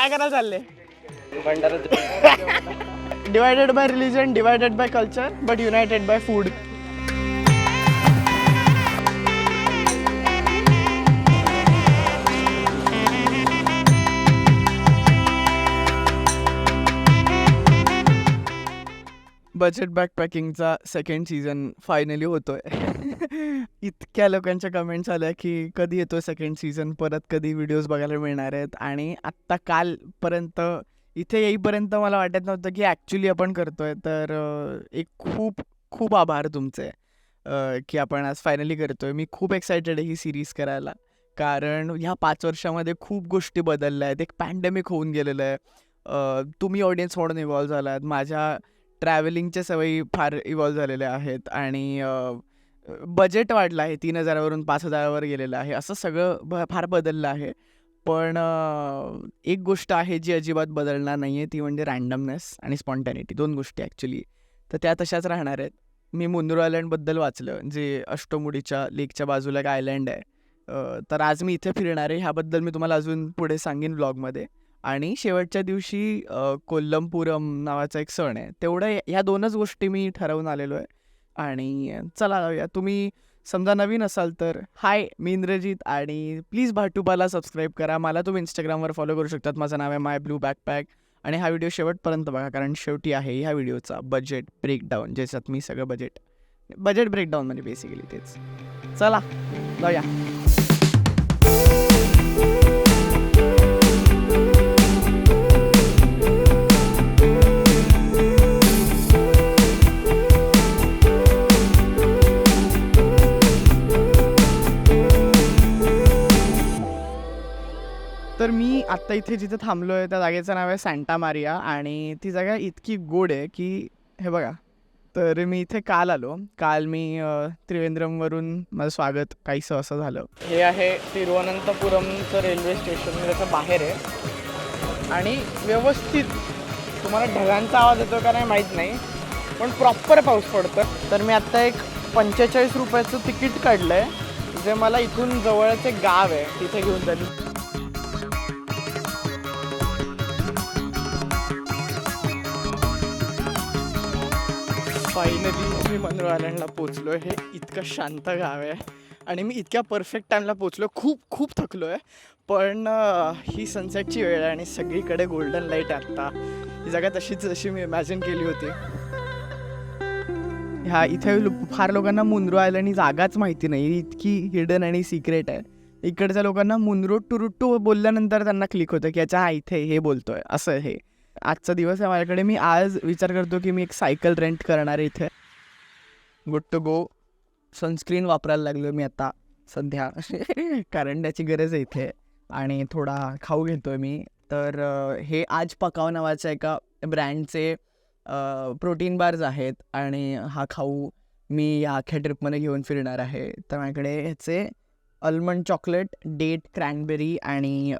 काय करायला चालले? Bhandara divided by religion, divided by culture, but united by food. Budget बॅकपॅकिंगचा सेकंड सीझन फायनली होतोय. इतक्या लोकांच्या कमेंट्स आल्या की कधी येतोय सेकंड सीझन, परत कधी व्हिडिओज बघायला मिळणार आहेत. आणि आत्ता कालपर्यंत इथे येईपर्यंत मला वाटत नव्हतं की ॲक्च्युली आपण करतोय. तर एक खूप खूप आभार तुमचे की आपण आज फायनली करतोय. मी खूप एक्सायटेड आहे ही सिरीज करायला, कारण ह्या 5 वर्षामध्ये खूप गोष्टी बदलल्या आहेत. एक पॅन्डेमिक होऊन गेलेलं आहे. तुम्ही ऑडियन्स म्हणून इव्हॉल्व्ह झालात. माझ्या ट्रॅव्हलिंगच्या सवयी फार इव्हॉल्व्ह झालेल्या आहेत. आणि बजेट वाढलं आहे, 3,000वरून 5,000वर गेलेलं आहे. असं सगळं फार बदललं आहे. पण एक गोष्ट आहे जी अजिबात बदलणार नाही आहे, ती म्हणजे रँडमनेस आणि स्पॉन्टॅनिटी. 2 गोष्टी ॲक्च्युली. तर त्या तशाच राहणार आहेत. मी मुन्रो आयलंडबद्दल वाचलं, जे अष्टमुडीच्या लेकच्या बाजूला एक आयलँड आहे. तर आज मी इथे फिरणार आहे. ह्याबद्दल मी तुम्हाला अजून पुढे सांगेन व्लॉगमध्ये. आणि शेवटच्या दिवशी कोल्लमपुरम नावाचा एक सण आहे. तेवढं ह्या 2च गोष्टी मी ठरवून आलेलो आहे. आणि चला जाऊया. तुम्ही समजा नवीन असाल तर हाय, मी इंद्रजित. आणि प्लीज भाटुबाला सबस्क्राईब करा. मला तुम्ही इंस्टाग्रामवर फॉलो करू शकतात. माझं नाव आहे माय ब्लू बॅकपॅक. आणि हा व्हिडिओ शेवटपर्यंत बघा, कारण शेवटी आहे ह्या व्हिडिओचा बजेट ब्रेकडाऊन, ज्याच्यात मी सगळं बजेट ब्रेकडाऊन म्हणजे बेसिकली तेच. चला जाऊया. तर मी आत्ता इथे जिथे थांबलो आहे त्या जागेचं नाव आहे सँटा मारिया. आणि ती जागा इतकी गोड आहे की हे बघा. तर मी इथे काल मी त्रिवेंद्रमवरून माझं स्वागत काहीसं असं झालं. हे आहे तिरुवनंतपुरमचं रेल्वे स्टेशन, त्याचं बाहेर आहे. आणि व्यवस्थित तुम्हाला ढगांचा आवाज येतो का नाही माहीत नाही, पण प्रॉपर पाऊस पडतं. तर मी आत्ता एक 45 रुपयाचं तिकीट काढलं आहे, जे मला इथून जवळच एक गाव आहे तिथे घेऊन जाईल. फायनली मी मुन्रो आयलंडला पोचलो आहे. हे इतकं शांत गाव आहे आणि मी इतक्या परफेक्ट टाईमला पोचलो. खूप थकलो आहे, पण ही सनसेटची वेळ आहे आणि सगळीकडे गोल्डन लाईट आहे. आत्ता ही जागा तशीच जशी मी इमॅजिन केली होती. इथे फार लोकांना मुन्रो आयलंड ही जागाच माहिती नाही, इतकी हिडन आणि सिक्रेट आहे. इकडच्या लोकांना मुन्रो टुरुट्टू बोलल्यानंतर त्यांना क्लिक होतं की अच्छा इथे हे बोलतोय असं. हे आजचा दिवस आहे माझ्याकडे. मी आज विचार करतो की मी एक सायकल रेंट करणार आहे इथे. Good to go. सनस्क्रीन वापरायला लागलो मी आता सध्या कारण त्याची गरज आहे इथे. आणि थोडा खाऊ घेतोय मी. तर हे आज पकाव नावाच्या एका ब्रँडचे प्रोटीन बार्स आहेत. आणि हा खाऊ मी या अख्ख्या ट्रिपमध्ये घेऊन फिरणार आहे. तर माझ्याकडे ह्याचे आल्मंड चॉकलेट, डेट क्रॅनबेरी आणि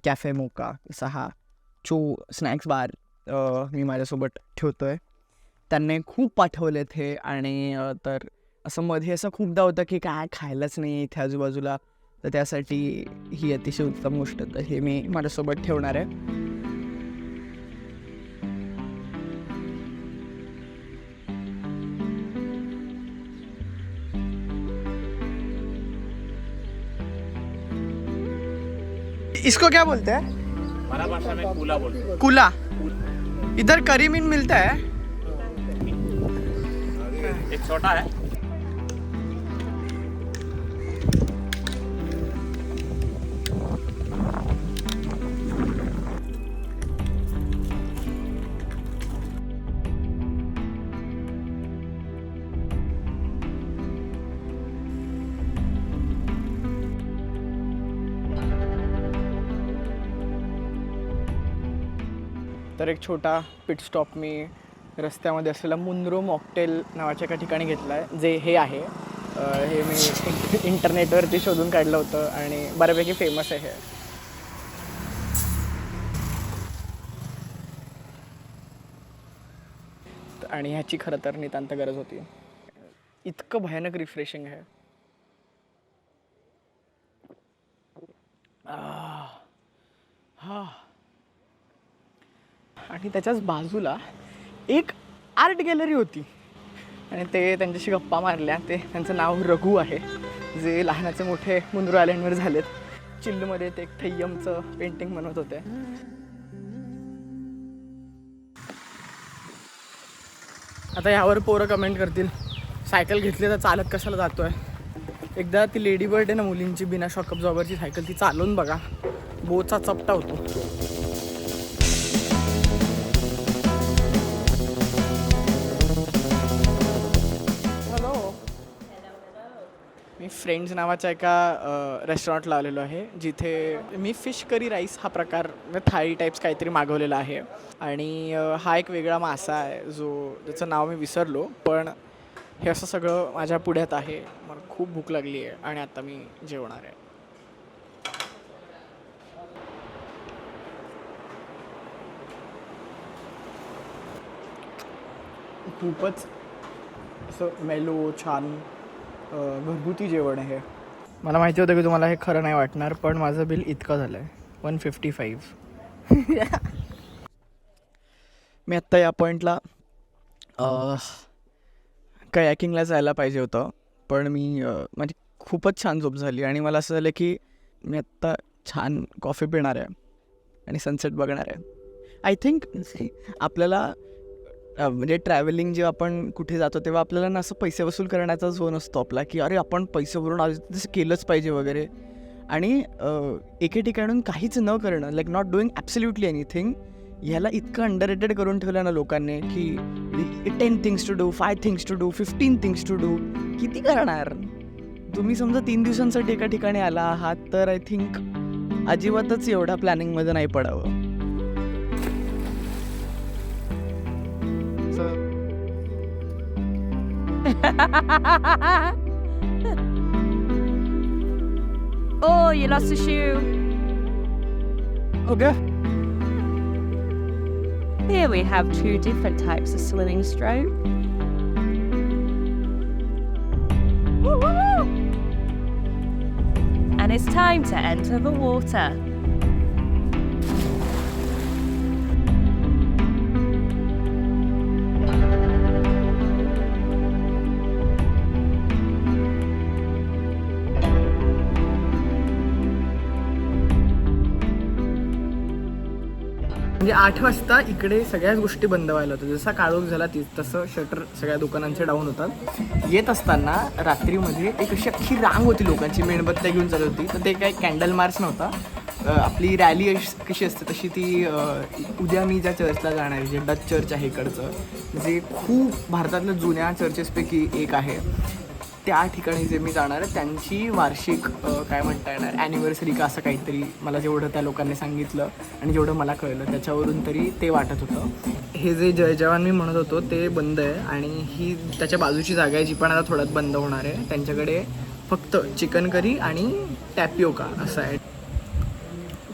कॅफे मोका असा हा स्नॅक्स बार मी माझ्यासोबत ठेवतो आहे. त्यांनी खूप पाठवलेत हे. आणि तर असं मध्ये असं खूपदा होतं की काय खायलाच नाही इथे आजूबाजूला, तर त्यासाठी ही अतिशय उत्तम गोष्ट. तर हे मी माझ्यासोबत ठेवणार आहे. इसको क्या बोलते हैं? हमारा भाषा में कूला बोलते हैं. कुला. इधर करी मीन मिलता है. एक छोटा है. तर एक छोटा पिट स्टॉप मी रस्त्यामध्ये असलेला मुन्रो मॉकटेल नावाच्या एका ठिकाणी घेतला आहे, जे हे आहे. हे मी इंटरनेटवरती शोधून काढलं होतं आणि बऱ्यापैकी फेमस आहे हे. आणि ह्याची खरं तर नितांत गरज होती. इतकं भयानक रिफ्रेशिंग आहे. हा. आणि त्याच्याच बाजूला एक आर्ट गॅलरी होती आणि ते त्यांच्याशी गप्पा मारल्या. त्यांचं नाव रघु आहे, जे लहानाचे मोठे मुंद्रू आयलंडवर झालेत. चिल्लूमध्ये ते एक थय्यमचं पेंटिंग बनवत होते. आता यावर पोरं कमेंट करतील, सायकल घेतली तर चालत कशाला जातोय. एकदा ती लेडी बर्ड आहे ना मुलींची बिना शॉक अब्झॉर्बरची सायकल, ती चालवून बघा, बोचा चपटा होतो. हॅलो, मी फ्रेंड्स नावाच्या एका रेस्टॉरंटला आलेलो आहे, जिथे मी फिश करी राईस हा प्रकार थाळी टाईप्स काहीतरी मागवलेला आहे. आणि हा एक वेगळा मासा आहे ज्याचं नाव मी विसरलो, पण हे असं सगळं माझ्या पुढ्यात आहे. मला खूप भूक लागली आहे आणि आता मी जेवणार आहे. खूपच असं मेलो छान घरगुती जेवण आहे. मला माहिती होतं की तुम्हाला हे खरं नाही वाटणार, पण माझं बिल इतकं झालं आहे 155. मी आत्ता या पॉईंटला कयाकिंगला जायला पाहिजे होतं, पण माझी खूपच छान झोप झाली आणि मला असं झालं की मी आत्ता छान कॉफी पिणार आहे आणि सनसेट बघणार आहे. आय थिंक आपल्याला म्हणजे ट्रॅव्हलिंग जेव्हा आपण कुठे जातो तेव्हा आपल्याला ना असं पैसे वसूल करण्याचा झोन असतो आपला, की अरे आपण पैसे भरून आलो तसं केलंच पाहिजे वगैरे. आणि एके ठिकाणून काहीच न करणं, like not doing absolutely anything, ह्याला इतकं अंडररेटेड करून ठेवलं ना लोकांनी, की 10 things to do, 5 things to do, 15 things to do. किती करणार तुम्ही? समजा 3 दिवसांसाठी एका ठिकाणी आला आहात तर आय थिंक अजिबातच एवढ्या प्लॅनिंगमध्ये नाही पडावं. Oh, you lost a shoe. Okay. Here we have 2 different types of swimming stroke. Woo-hoo! And it's time to enter the water. म्हणजे 8 वाजता इकडे सगळ्याच गोष्टी बंद व्हायला होत्या. जसा काळोख झाला तसं शटर सगळ्या दुकानांचे डाऊन होतात. येत असताना रात्रीमध्ये एक अशी अख्खी रांग होती लोकांची, मेणबत्त्या घेऊन चालत होती. तर ते काही कॅन्डल मार्च नव्हता, आपली रॅली कशी असते तशी ती. उद्या मी ज्या चर्चला जाणार आहे, जे डच चर्च आहे इकडचं, जे खूप भारतातल्या जुन्या चर्चेसपैकी एक आहे, त्या ठिकाणी जे मी जाणार आहे त्यांची वार्षिक काय म्हणता येणार ॲनिव्हर्सरी का असं काहीतरी, मला जेवढं त्या लोकांनी सांगितलं आणि जेवढं मला कळलं त्याच्यावरून तरी ते वाटत होतं. हे जे जय जवान मी म्हणत होतो ते बंद आहे आणि ही त्याच्या बाजूची जागा आहे जी पण आता थोड्यात बंद होणार आहे. त्यांच्याकडे फक्त चिकन करी आणि टॅपिओका असं आहे.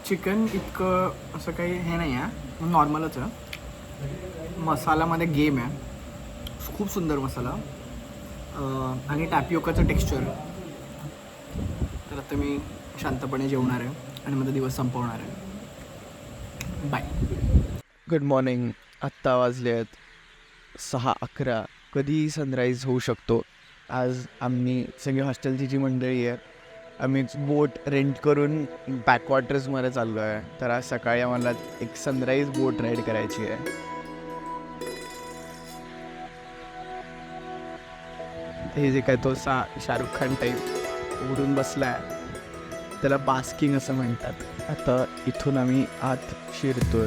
चिकन इतकं असं काही हे नाही आहे, नॉर्मलच आहे. मसाल्यामध्ये गेम आहे, खूप सुंदर मसाला आणि टॅपिओकाचं टेक्स्चर. तर आता मी शांतपणे जेवणार आहे आणि माझा दिवस संपवणार आहे. बाय. Good morning. आत्ता वाजले आहेत 6:11. कधीही सनराईज होऊ शकतो. आज आम्ही सगळी हॉस्टेलची जी मंडळी आहे आम्ही बोट रेंट करून बॅकवॉटर्समध्ये चाललो आहे. तर आज सकाळी आम्हाला एक सनराईज बोट राईड करायची आहे. हे जे काय तो शाहरुख खान टाईप उडून बसला आहे त्याला बास्किंग असं म्हणतात. आता इथून आम्ही आत शिरतो.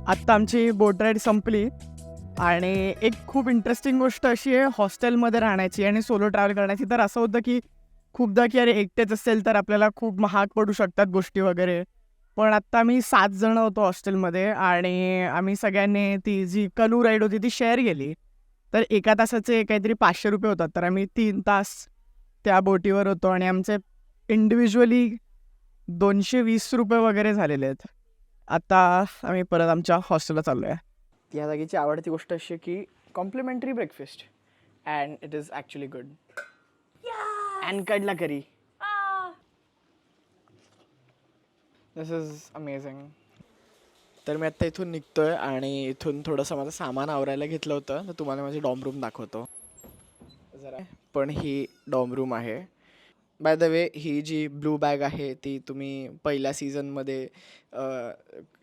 आत्ता आमची बोट राईड संपली आणि एक खूप इंटरेस्टिंग गोष्ट अशी आहे हॉस्टेलमध्ये राहण्याची आणि सोलो ट्रॅव्हल करण्याची. तर असं होतं की खूपदा की अरे एकटेच असेल तर आपल्याला खूप महाग पडू शकतात गोष्टी वगैरे. पण आत्ता आम्ही 7 जण होतो हॉस्टेलमध्ये आणि आम्ही सगळ्यांनी ती जी कनू राईड होती ती शेअर केली. तर एका तासाचे काहीतरी 500 रुपये होतात. तर आम्ही 3 तास त्या बोटीवर होतो आणि आमचे इंडिव्हिज्युअली 220 रुपये वगैरे झालेले आहेत. आता आम्ही परत आमच्या हॉस्टेलला चाललो आहे. या जागेची आवडती गोष्ट अशी आहे की complimentary breakfast and it is actually good. And kadala curry. This is amazing. तर मी आत्ता इथून निघतोय आणि इथून थोडंसं माझं सामान आवरायला घेतलं होतं. तर तुम्हाला माझी डॉर्म रूम दाखवतो जरा. पण ही डॉर्म रूम आहे. बाय द वे ही जी ब्लू बॅग आहे ती तुम्ही पहिल्या सीझनमध्ये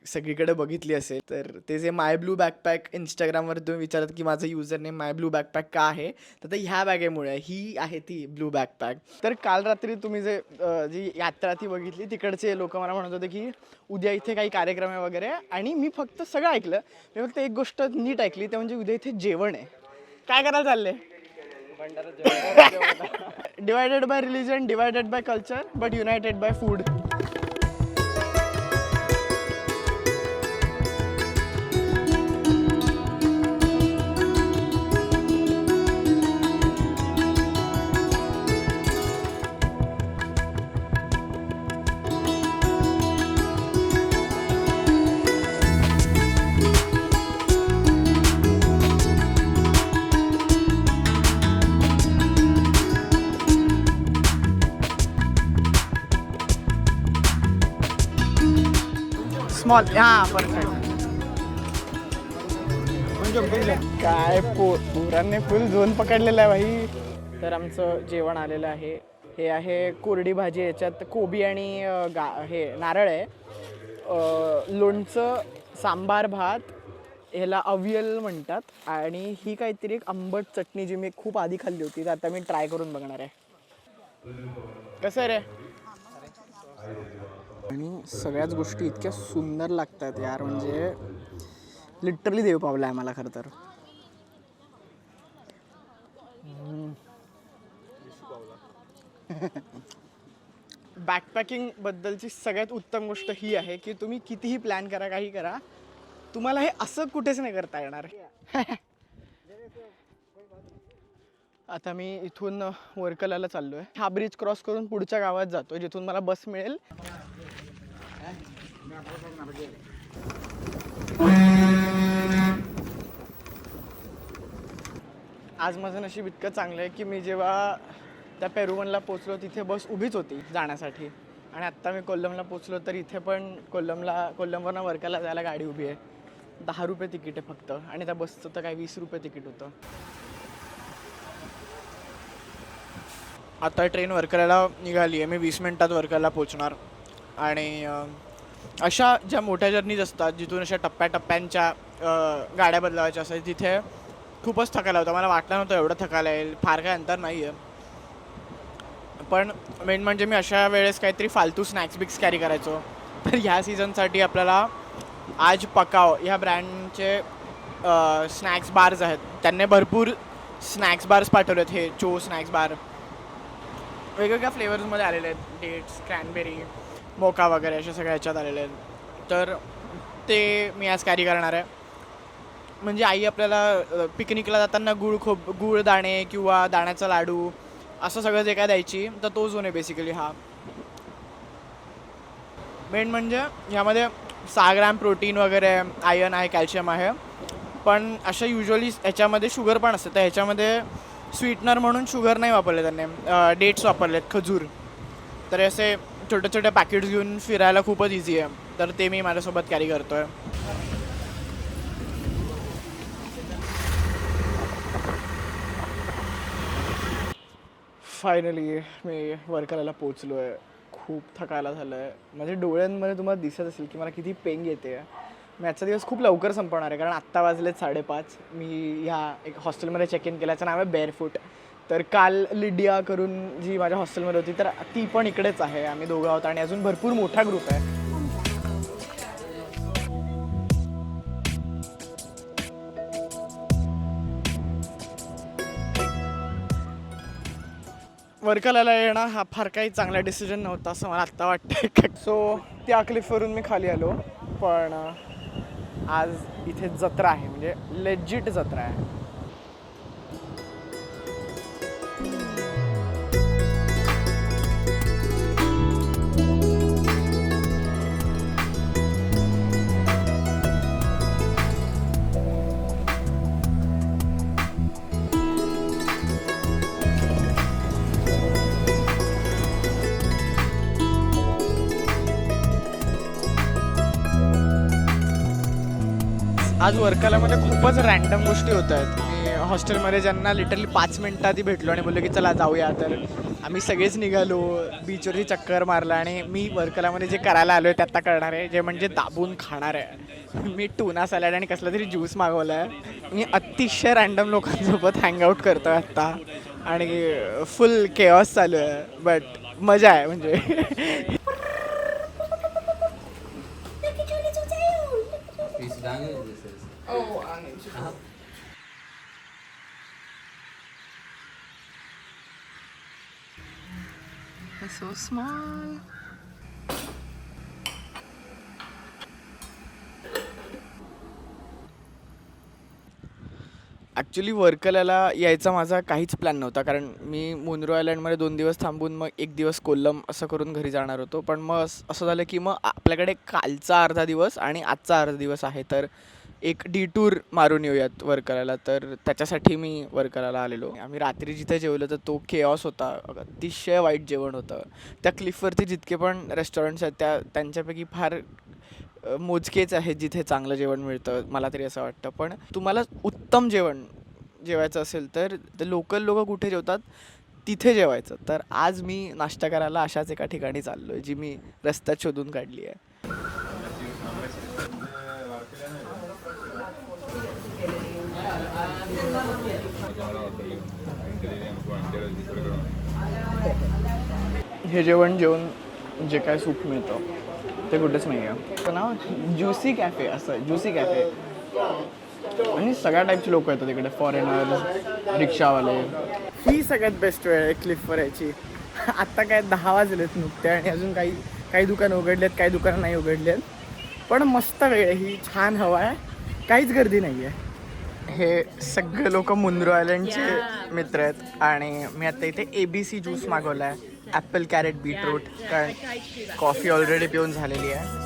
सगळीकडे बघितली असेल. तर ते जे माय ब्लू बॅकपॅक इंस्टाग्रामवर तुम्ही विचारत की माझं युजर नेम माय ब्लू बॅकपॅक का आहे, तर ते ह्या बॅगेमुळे. ही आहे ती ब्लू बॅकपॅक. तर काल रात्री तुम्ही जे जी यात्रा ती बघितली, तिकडचे लोक मला म्हणत होते की उद्या इथे काही कार्यक्रम आहे वगैरे. आणि मी फक्त सगळं ऐकलं. मी फक्त एक गोष्ट नीट ऐकली, ते म्हणजे उद्या इथे जेवण आहे. काय करायला चाललंय? Divided by religion, divided by culture, but united by food. Small. हां, परफेक्ट. काय पोरांनी फुल झोन पकडलेला आहे भाई. तर आमचं जेवण आलेलं आहे. हे आहे कोरडी भाजी. याच्यात कोबी आणि हे नारळ आहे. लोणचं, सांबार भात, ह्याला अवियल म्हणतात. आणि ही काहीतरी एक आंबट चटणी जी मी खूप आधी खाल्ली होती, तर आता मी ट्राय करून बघणार आहे. कसं रे? आणि सगळ्याच गोष्टी इतक्या सुंदर लागतात यार, म्हणजे लिटरली देव पावला आहे मला खरं तर. बॅकपॅकिंग बद्दलची सगळ्यात उत्तम गोष्ट ही आहे की तुम्ही कितीही प्लॅन करा, काही करा, तुम्हाला हे असं कुठेच नाही करता येणार. आता मी इथून वर्कलाला चाललो आहे. हा ब्रिज क्रॉस करून पुढच्या गावात जातो जिथून मला बस मिळेल. आज माझं नशीब इतकं चांगलं आहे की मी जेव्हा त्या पेरुमनला पोचलो तिथे बस उभीच होती जाण्यासाठी. आणि आत्ता मी कोल्लमला पोचलो तर इथे पण कोल्लमवरनं वर्काला जायला गाडी उभी आहे. 10 रुपये तिकीट आहे फक्त. आणि त्या बसचं तर काय 20 रुपये तिकीट होतं. आता ट्रेन वर्कलाला निघाली आहे. मी 20 मिनिटात वर्कलाला पोचणार. आणि अशा ज्या मोठ्या जर्नीज असतात जिथून अशा टप्प्याटप्प्यांच्या गाड्या बदलावायच्या असतात, तिथे खूपच थकायला होतं. मला वाटलं नव्हतं एवढं थकायला येईल. फार काय अंतर नाही आहे. पण मेन म्हणजे मी अशा वेळेस काहीतरी फालतू स्नॅक्स बिक्स कॅरी करायचो. तर ह्या सीझनसाठी आपल्याला आज पकाव ह्या ब्रँडचे स्नॅक्स बार्स आहेत. त्यांनी भरपूर स्नॅक्स बार्स पाठवलेत. हे चो स्नॅक्स बार वेगवेगळ्या फ्लेवर्समध्ये आलेले आहेत. डेट्स, क्रॅनबेरी, मोका वगैरे अशा सगळ्या ह्याच्यात आलेले आहेत. तर ते मी आज कॅरी करणार आहे. म्हणजे आई आपल्याला पिकनिकला जाताना गूळ दाणे किंवा दाण्याचा लाडू असं सगळं जे काय द्यायची, तर तो झोन आहे बेसिकली हा. मेन म्हणजे ह्यामध्ये 6 ग्रॅम प्रोटीन वगैरे, आयर्न आहे, कॅल्शियम आहे. पण अशा युजली ह्याच्यामध्ये शुगर पण असते. तर ह्याच्यामध्ये स्वीटनर म्हणून शुगर नाही वापरले त्यांनी, डेट्स वापरलेत, खजूर. तर असे छोटे छोटे पॅकेट्स घेऊन फिरायला खूपच इझी आहे. तर ते मी माझ्यासोबत कॅरी करतो आहे. फायनली मी वर्कलाला पोचलो आहे. खूप थकायला झालं आहे. माझ्या डोळ्यांमध्ये तुम्हाला दिसत असेल की मला किती पेंग येते. मी आजचा दिवस खूप लवकर संपवणार आहे, कारण आत्ता वाजलेत 5:30. मी ह्या एक हॉस्टेलमध्ये चेक इन केल्याचं नाव आहे बेअरफूट. तर काल लिडिया करून जी माझ्या हॉस्टेलमध्ये होती, तर ती पण इकडेच आहे. आम्ही दोघं आहोत आणि अजून भरपूर मोठा ग्रुप आहे. वर्कलाला येणं हा फार काही चांगला डिसिजन नव्हता असं मला आत्ता वाटतं. सो त्या क्लिफवरून मी खाली आलो. पण आज इथे जत्रा आहे, म्हणजे लेजिट जत्रा आहे. आज वर्कलामध्ये खूपच रॅन्डम गोष्टी होत आहेत. मी हॉस्टेलमध्ये ज्यांना लिटरली 5 मिनटं आधी भेटलो आणि बोललो की चला जाऊया, तर आम्ही सगळेच निघालो, बीचवरती चक्कर मारला. आणि मी वर्कलामध्ये जे करायला आलो आहे ते आत्ता करणार आहे, जे म्हणजे दाबून खाणार आहे. मी टुना सॅलड आणि कसला तरी ज्यूस मागवला आहे. मी अतिशय रॅन्डम लोकांसोबत हँगआउट करतो आहे आत्ता आणि फुल केऑस चालू आहे, बट मजा आहे म्हणजे. So small. ॲक्च्युली वर्कलाला यायचा माझा काहीच प्लॅन नव्हता, कारण मी मुनरो आयलंडमध्ये 2 दिवस थांबून मग 1 दिवस कोल्लम असं करून घरी जाणार होतो. पण मग असं झालं की मग आपल्याकडे कालचा अर्धा दिवस आणि आजचा अर्धा दिवस आहे, तर एक डिटूर मारून येऊयात वर्कलाला. तर त्याच्यासाठी मी वर्कलाला आलेलो. आम्ही रात्री जिथे जेवलो तर तो केऑस होता, अतिशय वाईट जेवण होतं. त्या क्लिफवरती जितके पण रेस्टॉरंट्स आहेत त्यांच्यापैकी फार मोजकेच आहेत जिथे चांगलं जेवण मिळतं, मला तरी असं वाटतं. पण तुम्हाला उत्तम जेवण जेवायचं असेल तर लोकल लोकं कुठे जेवतात तिथे जेवायचं. तर आज मी नाश्ता करायला अशाच एका ठिकाणी चाललो आहे, जी मी रस्त्यात शोधून काढली आहे. हे जेवण जेवून जे काय सूप मिळतं ते कुठेच नाही आहे. तर नाव ज्युसी कॅफे, असं ज्युसी कॅफे. आणि सगळ्या टाईपचे लोक येतात तिकडे, फॉरेनर, रिक्षावाले. ही सगळ्यात बेस्ट वेळ आहे क्लिफवर यायची. आत्ता काय 10 वाजलेत नुकते आणि अजून काही दुकानं उघडलेत, काही दुकानं नाही उघडलेत. पण मस्त वेळ आहे ही, छान हवा आहे, काहीच गर्दी नाही आहे. हे सगळे लोक मुनरो आयलंडचे मित्र आहेत आणि मी आता इथे ABC ज्यूस मागवला आहे, ॲपल कॅरेट बीटरूट, कारण कॉफी ऑलरेडी पिऊन झालेली आहे.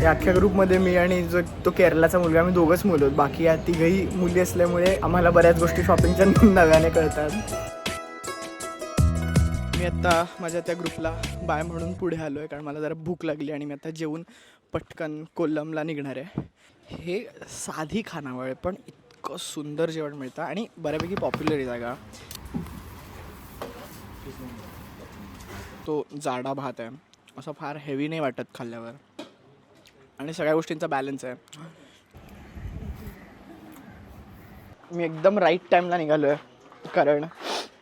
या अख्ख्या ग्रुपमध्ये मी आणि जो तो केरलाचा मुलगा, आम्ही दोघंच मुलं आहोत. बाकी या तिघही मुली असल्यामुळे आम्हाला बऱ्याच गोष्टी शॉपिंगच्या नव्याने कळतात. मी आता माझ्या त्या ग्रुपला बाय म्हणून पुढे आलो आहे, कारण मला जरा भूक लागली आणि मी आता जेवून पटकन कोल्लमला निघणार आहे. हे साधी खानावळ आहे, पण इतकं सुंदर जेवण मिळतं आणि बऱ्यापैकी पॉप्युलर आहे जागा. तो जाडा भात आहे, असं फार हेवी नाही वाटत खाल्ल्यावर, आणि सगळ्या गोष्टींचा बॅलन्स आहे. मी एकदम राईट टाईमला निघालो आहे, कारण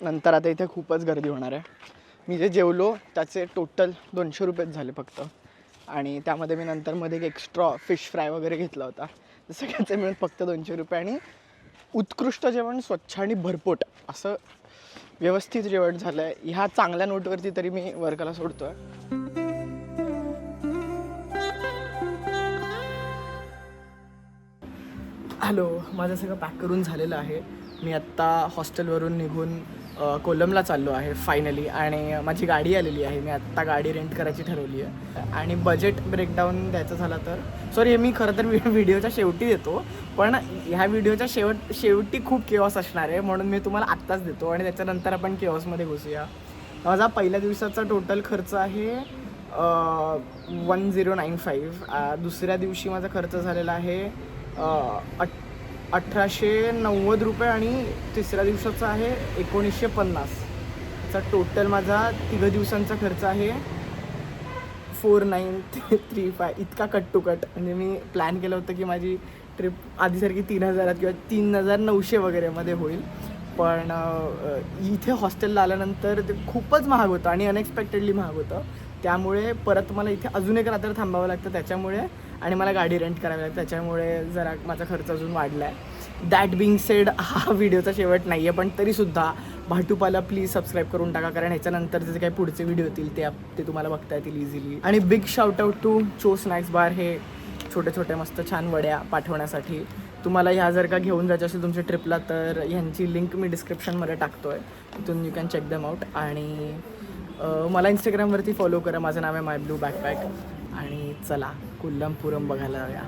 नंतर आता इथे खूपच गर्दी होणार आहे. मी जे जेवलो त्याचे टोटल 200 रुपयेच झाले फक्त, आणि त्यामध्ये मी नंतर मध्ये एक एक्स्ट्रा फिश फ्राय वगैरे घेतला होता. सगळ्यांचे मिळून फक्त 200 रुपये, आणि उत्कृष्ट जेवण, स्वच्छ आणि भरपोट असं व्यवस्थित जेवण झालं आहे. ह्या चांगल्या नोटवरती तरी मी वर्कला सोडतो आहे. हॅलो, माझं सगळं पॅक करून झालेलं आहे. मी आत्ता हॉस्टेलवरून निघून कोल्लमला चाललो आहे फायनली, आणि माझी गाडी आलेली आहे. मी आत्ता गाडी रेंट करायची ठरवली आहे. आणि बजेट ब्रेकडाऊन द्यायचं झालं तर, सॉरी, हे मी खरं तर व्हिडिओच्या शेवटी देतो, पण ह्या व्हिडिओच्या शेवटी खूप केऑस असणार आहे, म्हणून मी तुम्हाला आत्ताच देतो आणि त्याच्यानंतर आपण केऑसमध्ये घुसूया. माझा पहिल्या दिवसाचा टोटल खर्च आहे 1095. दुसऱ्या दिवशी माझा खर्च झालेला आहे 1890 रुपये, आणि तिसऱ्या दिवसाचा आहे 1950. चा टोटल माझा 3 दिवसांचा खर्च आहे 4935. इतका कट टू कट. म्हणजे मी प्लॅन केलं होतं की माझी ट्रिप आधीसारखी 3000 किंवा 3900 वगैरेमध्ये होईल, पण इथे हॉस्टेलला आल्यानंतर ते खूपच महाग होतं आणि अनएक्सपेक्टेडली महाग होतं. त्यामुळे परत मला इथे अजून एक रात्र थांबावं लागतं त्याच्यामुळे, आणि मला गाडी रेंट करावी लागते त्याच्यामुळे जरा माझा खर्च अजून वाढला आहे. दॅट बिंग सेड, हा व्हिडिओचा शेवट नाही आहे, पण तरीसुद्धा भाटूपाला प्लीज सबस्क्राईब करून टाका, कारण ह्याच्यानंतर जे काही पुढचे व्हिडिओ येतील ते तुम्हाला बघता येतील इझिली. आणि बिग शाउट आउट टू चो स्नॅक्स बार, हे छोटे छोटे मस्त छान वड्या पाठवण्यासाठी. तुम्हाला ह्या जर का घेऊन जायचं असेल तुमच्या ट्रिपला तर ह्यांची लिंक मी डिस्क्रिप्शनमध्ये टाकतो आहे, तिथून you can check them out. आणि मला इंस्टाग्रामवरती फॉलो करा, माझं नाव आहे माय ब्लू बॅकपॅक. आणि चला कोल्लमपुरम बघायला जाऊया.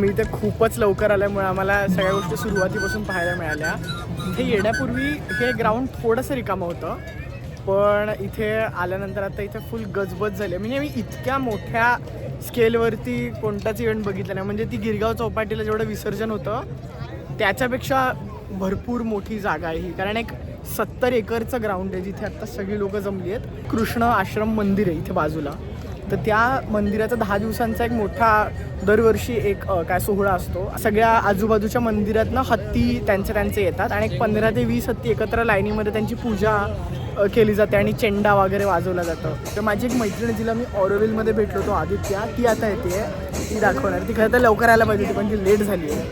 मी इथे खूपच लवकर आल्यामुळे आम्हाला सगळ्या गोष्टी सुरुवातीपासून पाहायला मिळाल्या. इथे येण्यापूर्वी हे ग्राउंड थोडंसं रिकामं होतं, पण इथे आल्यानंतर आता इथे फुल गजबज झाली. म्हणजे मी इतक्या मोठ्या स्केलवरती कोणताच इव्हेंट बघितला नाही. म्हणजे ती गिरगाव चौपाटीला जेवढं विसर्जन होतं त्याच्यापेक्षा भरपूर मोठी जागा आहे ही. कारण एक 70 एकरचं ग्राउंड आहे जिथे आत्ता सगळी लोकं जमली आहेत. कृष्ण आश्रम मंदिर आहे इथे बाजूला, तर त्या मंदिराचा 10 दिवसांचा एक मोठा दरवर्षी एक काय सोहळा असतो. सगळ्या आजूबाजूच्या मंदिरातनं हत्ती त्यांचे येतात आणि एक 15 ते 20 हत्ती एकत्र लाईनीमध्ये त्यांची पूजा केली जाते आणि चेंडा वगैरे वाजवला जातं. तर माझी एक मैत्रीण जिला मी ऑरोविलमध्ये भेटलो होतो, आदित्या, ती आता येते, ती दाखवणार. ती खरं तर लवकर यायला पाहिजे होती पण ती लेट झाली आहे.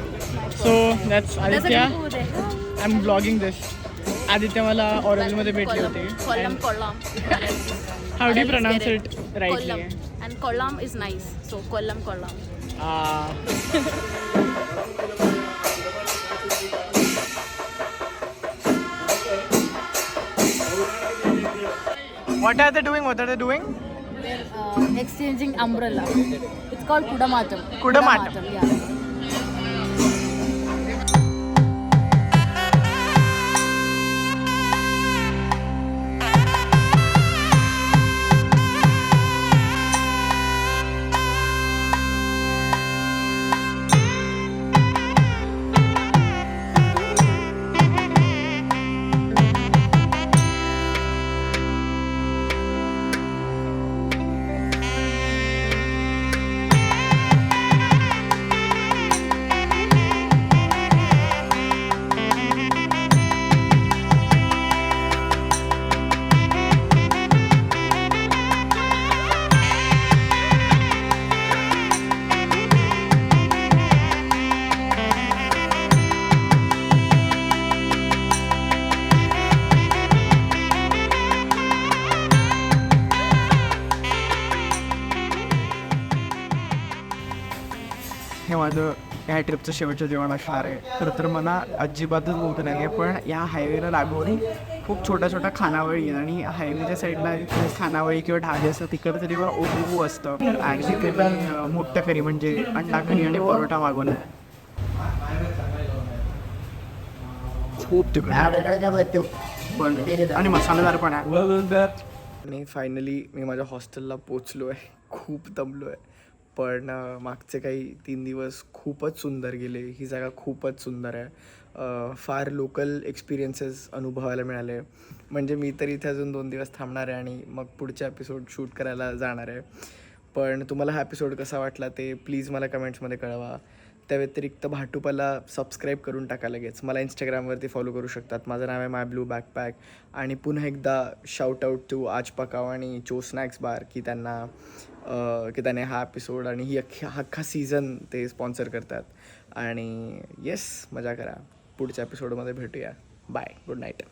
So that's Aditya. I am blogging this. Aditya मला ऑरोविलमध्ये भेटले होते. Kollam. How do you pronounce it rightly? Kollam. And Kollam is nice. So Kollam. What are they doing? They're exchanging umbrella. It's called Kudamatam. Kudamatam. Yeah. हे माझं ह्या ट्रिपचं शेवटचं जेवण असणार आहे. खरं तर मला अजिबातच भूक नाही आहे, पण या हायवेला लागून खूप छोट्या खानावळी आहेत आणि हायवेच्या साईडला खानावळी किंवा ढाले असतं, तिकडं तरी ओबू असतं आणि तिथे पण मोठं करी म्हणजे अंडा करी आणि परोठा मागवून खूप पण आणि मसालेदार पण आहे. आणि फायनली मी माझ्या हॉस्टेलला पोचलो आहे. खूप दमलो आहे, पण मागचे काही 3 दिवस खूपच सुंदर गेले. ही जागा खूपच सुंदर आहे. फार लोकल एक्सपिरियन्सेस अनुभवायला मिळाले. म्हणजे मी तर इथे अजून 2 दिवस थांबणार आहे आणि मग पुढचा एपिसोड शूट करायला जाणार आहे. पण तुम्हाला हा एपिसोड कसा वाटला ते प्लीज मला कमेंट्समध्ये कळवा. त्या व्यतिरिक्त भाटुपाला सबस्क्राईब करून टाका लगेच. मला इंस्टाग्रामवरती फॉलो करू शकतात. माझं नाव आहे माय ब्लू बॅकपॅक. आणि पुन्हा एकदा शाउट आऊट टू आज पकाव आणि चो स्नॅक्स बार की त्याने हा एपिसोड आणि ही अख्खा सीझन ते स्पॉन्सर करतात. आणि येस, मजा करा. पुढच्या एपिसोडमध्ये भेटूया. Bye, good night.